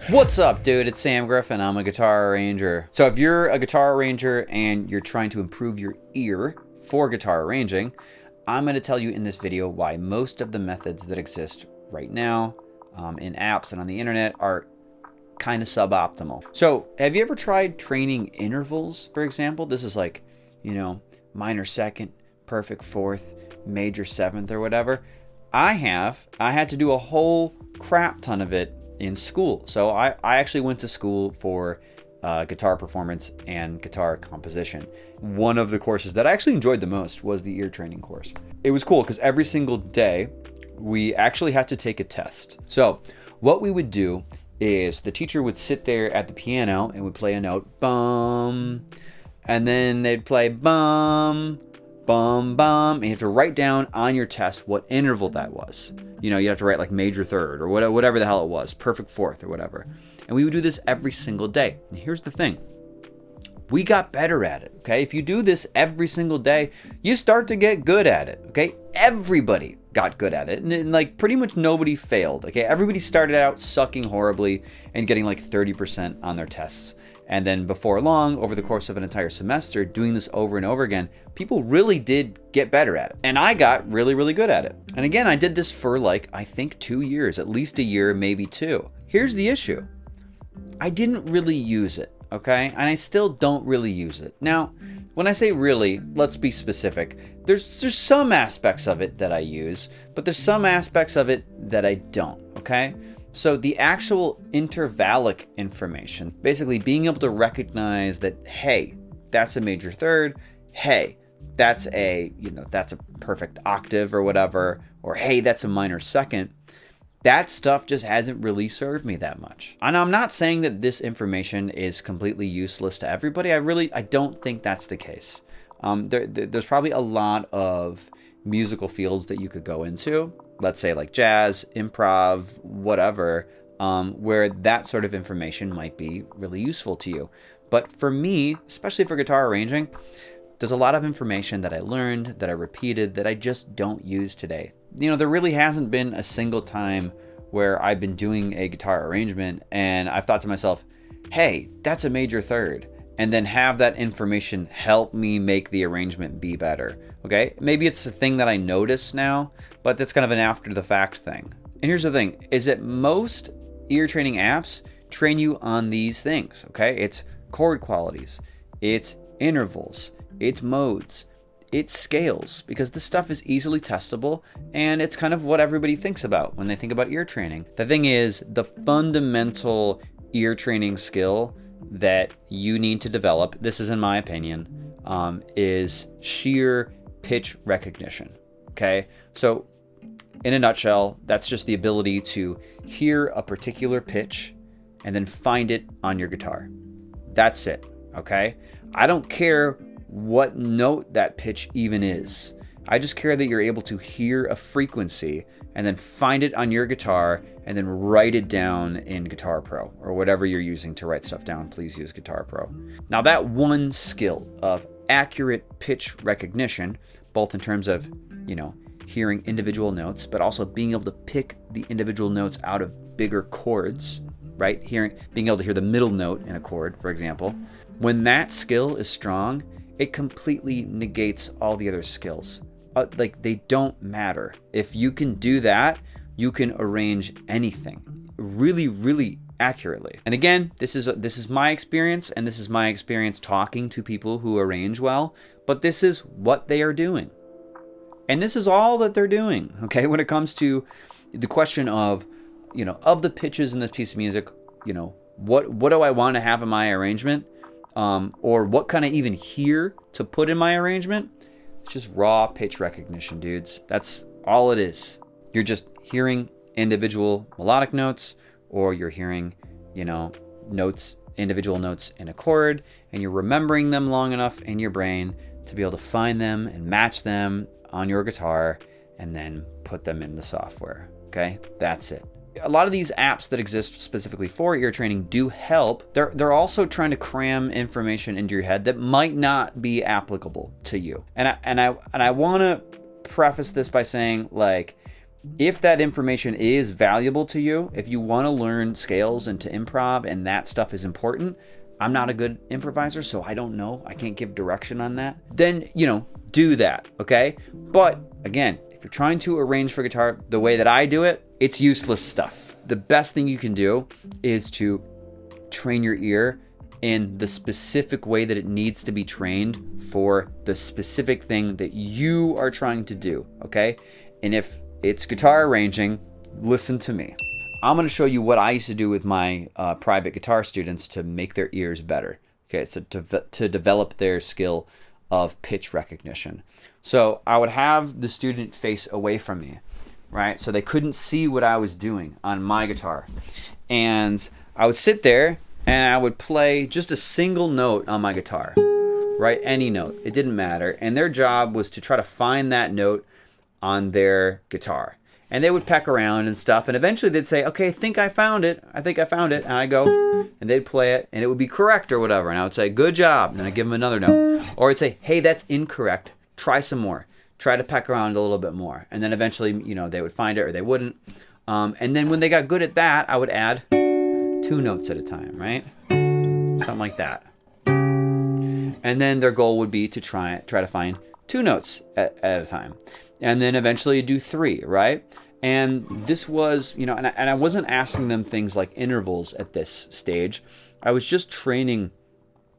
What's up, dude? It's Sam Griffin. I'm a guitar arranger. So if you're a guitar arranger and you're trying to improve your ear for guitar arranging, I'm going to tell you in this video why most of the methods that exist right now in apps and on the internet are kind of suboptimal. So have you ever tried training intervals, for example? This is like, minor second, perfect fourth, major seventh, or whatever. I had to do a whole crap ton of it in school. So I actually went to school for guitar performance and guitar composition. One of the courses that I actually enjoyed the most was the ear training course. It was cool because every single day we actually had to take a test. So what we would do is the teacher would sit there at the piano and would play a note, bum, and then they'd play bum, bum, bum, and you have to write down on your test what interval that was. You have to write like major third or whatever the hell it was, perfect fourth or whatever. And we would do this every single day. And here's the thing. We got better at it, okay? If you do this every single day, you start to get good at it, okay? Everybody got good at it. And like pretty much nobody failed, okay? Everybody started out sucking horribly and getting like 30% on their tests. And then before long, over the course of an entire semester, doing this over and over again, people really did get better at it. And I got really, really good at it. And again, I did this for I think 2 years, at least a year, maybe 2. Here's the issue. I didn't really use it, okay? And I still don't really use it. Now, when I say really, let's be specific. There's some aspects of it that I use, but there's some aspects of it that I don't, okay? So the actual intervallic information, basically being able to recognize that, hey, that's a major third, hey, that's a perfect octave or whatever, or hey, that's a minor second, that stuff just hasn't really served me that much. And I'm not saying that this information is completely useless to everybody. I don't think that's the case. There's probably a lot of musical fields that you could go into, let's say like jazz, improv, whatever, where that sort of information might be really useful to you. But for me, especially for guitar arranging, there's a lot of information that I learned, that I repeated, that I just don't use today. There really hasn't been a single time where I've been doing a guitar arrangement and I've thought to myself, hey, that's a major third, and then have that information help me make the arrangement be better, okay? Maybe it's a thing that I notice now, but that's kind of an after the fact thing. And here's the thing, is that most ear training apps train you on these things, okay? It's chord qualities, it's intervals, it's modes, it's scales, because this stuff is easily testable and it's kind of what everybody thinks about when they think about ear training. The thing is, the fundamental ear training skill that you need to develop, this is in my opinion, is sheer pitch recognition, okay? So in a nutshell, that's just the ability to hear a particular pitch and then find it on your guitar. That's it, okay? I don't care what note that pitch even is. I just care that you're able to hear a frequency and then find it on your guitar and then write it down in Guitar Pro or whatever you're using to write stuff down. Please use Guitar Pro. Now that one skill of accurate pitch recognition, both in terms of, hearing individual notes, but also being able to pick the individual notes out of bigger chords, right? Being able to hear the middle note in a chord, for example. When that skill is strong, it completely negates all the other skills. They don't matter. If you can do that, you can arrange anything really, really accurately. And again, this is my experience, and this is my experience talking to people who arrange well, but this is what they are doing. And this is all that they're doing, okay? When it comes to the question of, of the pitches in this piece of music, what do I want to have in my arrangement? Or what can I even hear to put in my arrangement? It's just raw pitch recognition, dudes. That's all it is. You're just hearing individual melodic notes, or you're hearing, individual notes in a chord, and you're remembering them long enough in your brain to be able to find them and match them on your guitar and then put them in the software, okay? That's it. A lot of these apps that exist specifically for ear training do help. They're also trying to cram information into your head that might not be applicable to you. And I want to preface this by saying, if that information is valuable to you, if you want to learn scales and to improv and that stuff is important, I'm not a good improviser, so I don't know. I can't give direction on that. Then, do that, okay? But again, if you're trying to arrange for guitar the way that I do it, it's useless stuff. The best thing you can do is to train your ear in the specific way that it needs to be trained for the specific thing that you are trying to do, okay? And if it's guitar arranging, listen to me. I'm going to show you what I used to do with my private guitar students to make their ears better. Okay, so to develop their skill of pitch recognition. So I would have the student face away from me, right? So they couldn't see what I was doing on my guitar. And I would sit there and I would play just a single note on my guitar, right? Any note, it didn't matter. And their job was to try to find that note on their guitar. And they would peck around and stuff, and eventually they'd say, okay, I think I found it. And I go, and they'd play it, and it would be correct or whatever. And I would say, good job. And then I'd give them another note. Or I'd say, hey, that's incorrect. Try some more. Try to peck around a little bit more. And then eventually, they would find it or they wouldn't. And then when they got good at that, I would add 2 notes at a time, right? Something like that. And then their goal would be to try to find 2 notes at a time. And then eventually do 3, right? And this was, and I wasn't asking them things like intervals at this stage. I was just training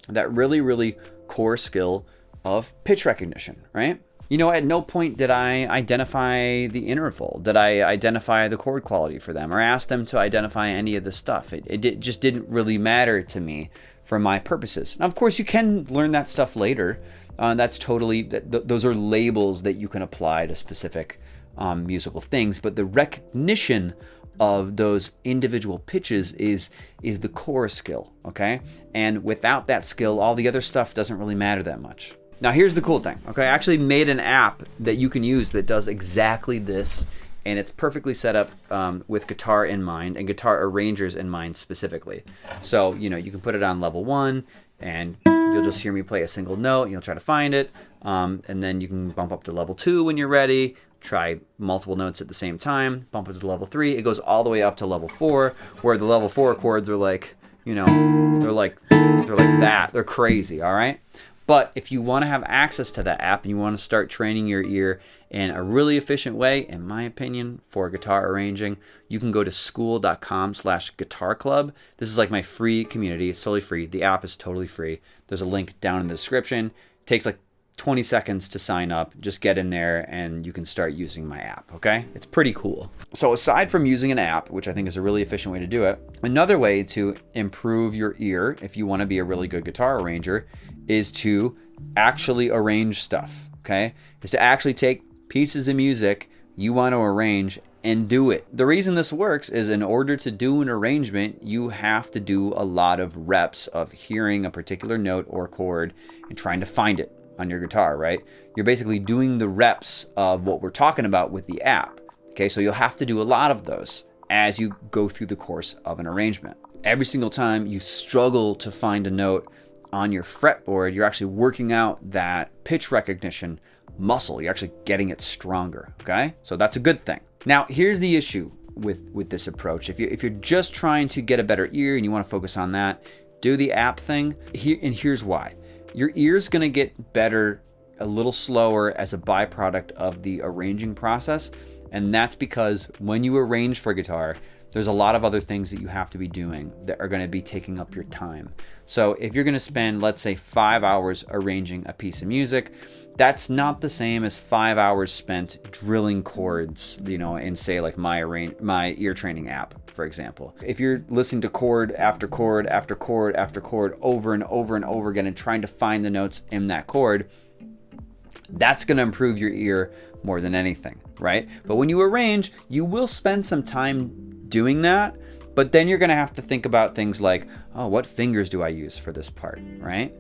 that really, really core skill of pitch recognition, right? At no point did I identify the interval. Did I identify the chord quality for them or ask them to identify any of the stuff? It just didn't really matter to me for my purposes. Now, of course, you can learn that stuff later. That's totally, those are labels that you can apply to specific musical things, but the recognition of those individual pitches is the core skill, okay? And without that skill, all the other stuff doesn't really matter that much. Now, here's the cool thing, okay? I actually made an app that you can use that does exactly this, and it's perfectly set up with guitar in mind and guitar arrangers in mind specifically. So, you can put it on level 1, and you'll just hear me play a single note, and you'll try to find it, and then you can bump up to level 2 when you're ready, try multiple notes at the same time, bump it to level 3. It goes all the way up to level 4, where the level 4 chords are like, they're like that. They're crazy, all right? But if you want to have access to that app and you want to start training your ear in a really efficient way, in my opinion, for guitar arranging, you can go to school.com/guitar club. This is like my free community. It's totally free. The app is totally free. There's a link down in the description. It takes like 20 seconds to sign up. Just get in there and you can start using my app, okay? It's pretty cool. So aside from using an app, which I think is a really efficient way to do it, another way to improve your ear, if you want to be a really good guitar arranger, is to actually arrange stuff, okay? Is to actually take pieces of music you want to arrange and do it. The reason this works is in order to do an arrangement, you have to do a lot of reps of hearing a particular note or chord and trying to find it on your guitar, right? You're basically doing the reps of what we're talking about with the app, okay? So you'll have to do a lot of those as you go through the course of an arrangement. Every single time you struggle to find a note on your fretboard, you're actually working out that pitch recognition muscle. You're actually getting it stronger, okay? So that's a good thing. Now, here's the issue with this approach. If you're just trying to get a better ear and you want to focus on that, do the app thing. Here's why. Your ear's going to get better a little slower as a byproduct of the arranging process, and that's because when you arrange for guitar, there's a lot of other things that you have to be doing that are going to be taking up your time. So if you're going to spend, let's say, 5 hours arranging a piece of music, that's not the same as 5 hours spent drilling chords, in say like my ear training app, for example. If you're listening to chord after chord after chord after chord over and over and over again and trying to find the notes in that chord, that's going to improve your ear more than anything, right? But when you arrange, you will spend some time doing that, but then you're going to have to think about things like, oh, what fingers do I use for this part, right?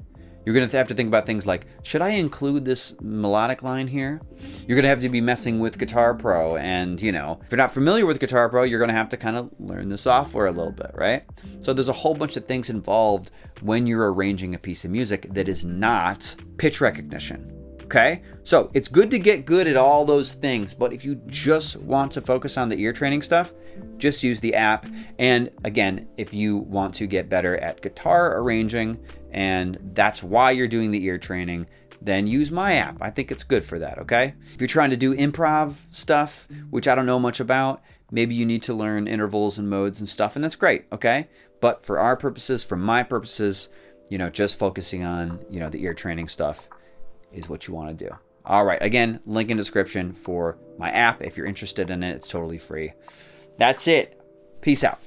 You're going to have to think about things like, should I include this melodic line here? You're going to have to be messing with Guitar Pro, and if you're not familiar with Guitar Pro, you're going to have to kind of learn the software a little bit, right? So there's a whole bunch of things involved when you're arranging a piece of music that is not pitch recognition. Okay, so it's good to get good at all those things, but if you just want to focus on the ear training stuff, just use the app. And again, if you want to get better at guitar arranging and that's why you're doing the ear training, then use my app. I think it's good for that, okay? If you're trying to do improv stuff, which I don't know much about, maybe you need to learn intervals and modes and stuff, and that's great, okay? But for our purposes, for my purposes, just focusing on, the ear training stuff is what you want to do. All right, again, link in description for my app. If you're interested in it, it's totally free. That's it. Peace out.